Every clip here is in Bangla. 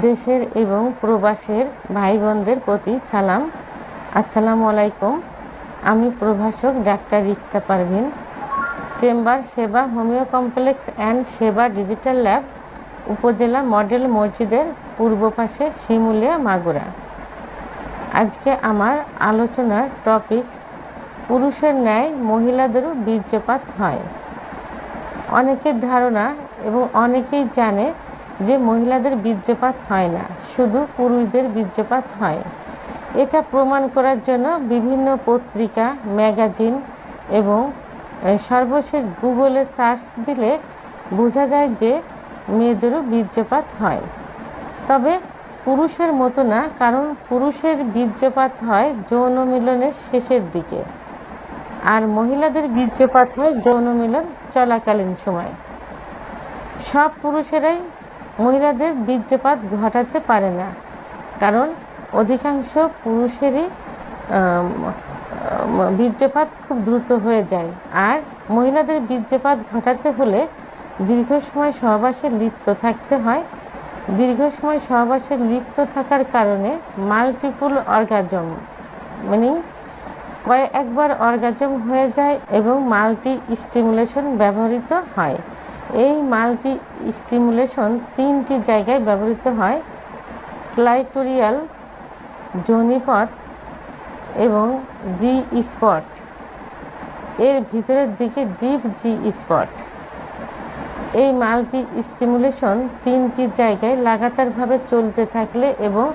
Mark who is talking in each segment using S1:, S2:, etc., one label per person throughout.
S1: দেশের এবং প্রবাসের ভাই বোনদের প্রতি সালাম। আসসালামু আলাইকুম। আমি প্রভাষক ডাক্তার রিক্তা পারভিন, চেম্বার সেবা হোমিও কমপ্লেক্স অ্যান্ড সেবা ডিজিটাল ল্যাব, উপজেলা মডেল মসজিদের পূর্ব পাশে, শিমুলিয়া, মাগুরা। আজকে আমার আলোচনার টপিকস পুরুষের ন্যায় মহিলাদেরও বীর্যপাত হয়। অনেকের ধারণা এবং অনেকেই জানে যে মহিলাদের বীর্যপাত হয় না, শুধু পুরুষদের বীর্যপাত হয়। এটা প্রমাণ করার জন্য বিভিন্ন পত্রিকা, ম্যাগাজিন এবং সর্বশেষ গুগলে সার্চ দিলে বোঝা যায় যে মেয়েদেরও বীর্যপাত হয়, তবে পুরুষের মতো না, কারণ পুরুষের বীর্যপাত হয় যৌন মিলনের শেষের দিকে, আর মহিলাদের বীর্যপাত হয় যৌন মিলন চলাকালীন সময়। সব পুরুষেরাই মহিলাদের বীর্যপাত ঘটাতে পারে না, কারণ অধিকাংশ পুরুষেরই বীর্যপাত খুব দ্রুত হয়ে যায়। আর মহিলাদের বীর্যপাত ঘটাতে হলে দীর্ঘ সময় সহবাসে লিপ্ত থাকতে হয়। দীর্ঘ সময় সহবাসে লিপ্ত থাকার কারণে মাল্টিপল অর্গাজম, মিনিং একবার অর্গাজম হয়ে যায়, এবং মাল্টি স্টিমুলেশন ব্যবহৃত হয়। এই মাল্টি স্টিমুলেশন 3টি জায়গায় ব্যবহৃত হয়: ক্লাইটোরিয়াল, যোনিপথ এবং জি স্পট, এর ভিতরের দিকে ডিপ জি স্পট। এই মাল্টি স্টিমুলেশন 3টি জায়গায় লাগাতারভাবে চলতে থাকলে এবং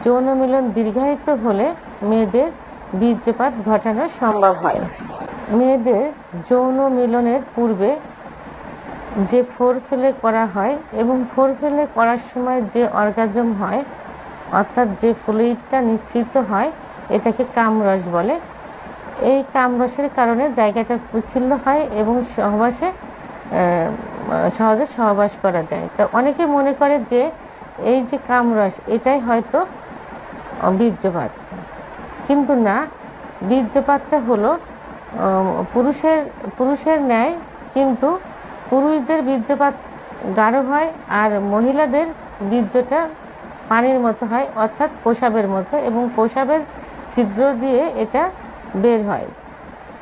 S1: যৌন মিলন দীর্ঘায়িত হলে মেয়েদের বীর্যপাত ঘটানো সম্ভব হয়। মেয়েদের যৌন মিলনের পূর্বে যে ফোরফেলে করা হয় এবং ফোরফেলে করার সময় যে অর্গাজম হয়, অর্থাৎ যে ফ্লুইডটা নিঃসৃত হয়, এটাকে কামরস বলে। এই কামরসের কারণে জায়গাটা পিচ্ছিল হয় এবং সহজে সহবাস করা যায়। তো অনেকে মনে করে যে এই যে কামরস, এটাই হয়তো বীর্যপাত, কিন্তু না। বীর্যপাতটা হলো পুরুষের ন্যায়, কিন্তু পুরুষদের বীর্যপাত গাঢ় হয় আর মহিলাদের বীর্যটা পানির মতো হয়, অর্থাৎ প্রসাবের মতো, এবং প্রসাবের ছিদ্র দিয়ে এটা বের হয়।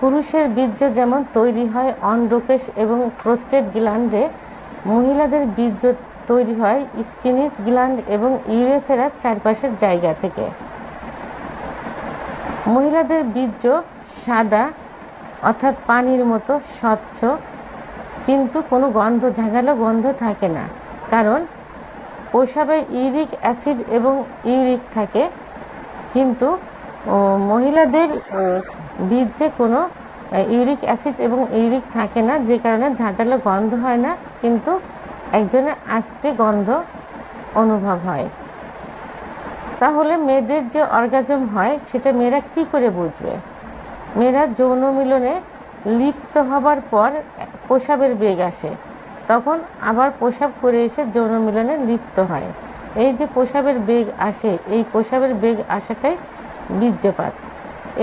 S1: পুরুষের বীর্য যেমন তৈরি হয় অন্ডকোষ এবং প্রোস্টেট গ্ল্যান্ডে, মহিলাদের বীর্য তৈরি হয় স্কিনিস গ্ল্যান্ড এবং ইউরেথ্রার চারপাশের জায়গা থেকে। মহিলাদের বীর্য সাদা, অর্থাৎ পানির মতো স্বচ্ছ, কিন্তু কোনো ঝাঁঝালো গন্ধ থাকে না, কারণ প্রসাবে ইউরিক অ্যাসিড এবং ইউরিক থাকে, কিন্তু মহিলাদের বীর্যে কোনো ইউরিক অ্যাসিড এবং ইউরিক থাকে না, যে কারণে ঝাঁঝালো গন্ধ হয় না, কিন্তু একজনের আষ্টে গন্ধ অনুভব হয়। তাহলে মেয়েদের যে অর্গাজম হয় সেটা মেয়েরা কি করে বুঝবে? মেয়েরা যৌন মিলনে লিপ্ত হবার পর প্রসাবের বেগ আসে, তখন আবার প্রসাব করে এসে যৌন মিলনে লিপ্ত হয়। এই যে প্রসাবের বেগ আসে, এই প্রসাবের বেগ আসাটাই বীর্যপাত।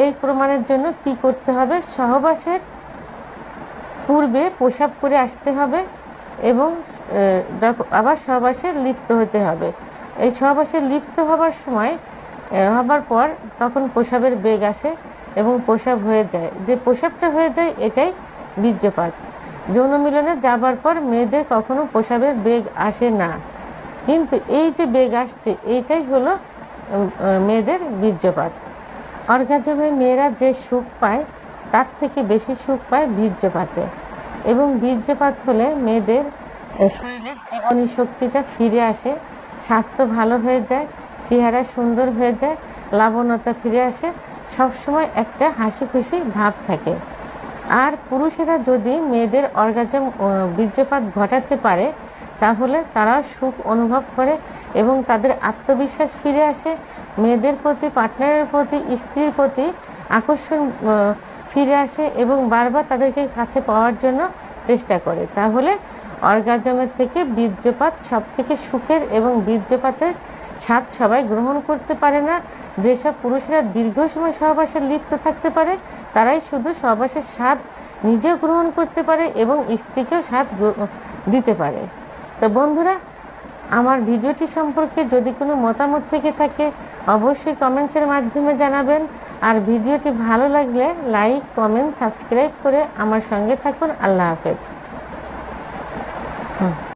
S1: এই প্রমাণের জন্য কি করতে হবে? সহবাসের পূর্বে প্রসাব করে আসতে হবে এবং আবার সহবাসে লিপ্ত হতে হবে। এই সহবাসে লিপ্ত হবার পর তখন প্রসাবের বেগ আসে এবং প্রসাব হয়ে যায়। যে প্রসাবটা হয়ে যায়, এটাই বীর্যপাত। যৌন মিলনে যাবার পর মেয়েদের কখনো প্রসাবের বেগ আসে না, কিন্তু এই যে বেগ আসছে, এইটাই হলো মেয়েদের বীর্যপাত। অর্গাজমে মেয়েরা যে সুখ পায়, তার থেকে বেশি সুখ পায় বীর্যপাতে, এবং বীর্যপাত হলে মেয়েদের শরীরের জীবনী শক্তিটা ফিরে আসে, স্বাস্থ্য ভালো হয়ে যায়, চেহারা সুন্দর হয়ে যায়, লাবণ্যতা ফিরে আসে, সবসময় একটা হাসি খুশি ভাব থাকে। আর পুরুষেরা যদি মেয়েদের অর্গাজম বীর্যপাত ঘটাতে পারে, তাহলে তারাও সুখ অনুভব করে এবং তাদের আত্মবিশ্বাস ফিরে আসে, মেয়েদের প্রতি, পার্টনারের প্রতি, স্ত্রীর প্রতি আকর্ষণ ফিরে আসে এবং বারবার তাদেরকে কাছে পাওয়ার জন্য চেষ্টা করে। তাহলে অর্গাজমের থেকে বীর্যপাত সব থেকে সুখের, এবং বীর্যপাতের স্বাদ সবাই গ্রহণ করতে পারে না। যেসব পুরুষেরা দীর্ঘ সময় সহবাসে লিপ্ত থাকতে পারে, তারাই শুধু সহবাসের স্বাদ নিজেও গ্রহণ করতে পারে এবং স্ত্রীকেও স্বাদ দিতে পারে। তো বন্ধুরা, আমার ভিডিওটি সম্পর্কে যদি কোনো মতামত থেকে থাকে অবশ্যই কমেন্টসের মাধ্যমে জানাবেন। আর ভিডিওটি ভালো লাগলে লাইক, কমেন্ট, সাবস্ক্রাইব করে আমার সঙ্গে থাকুন। আল্লাহ হাফেজ।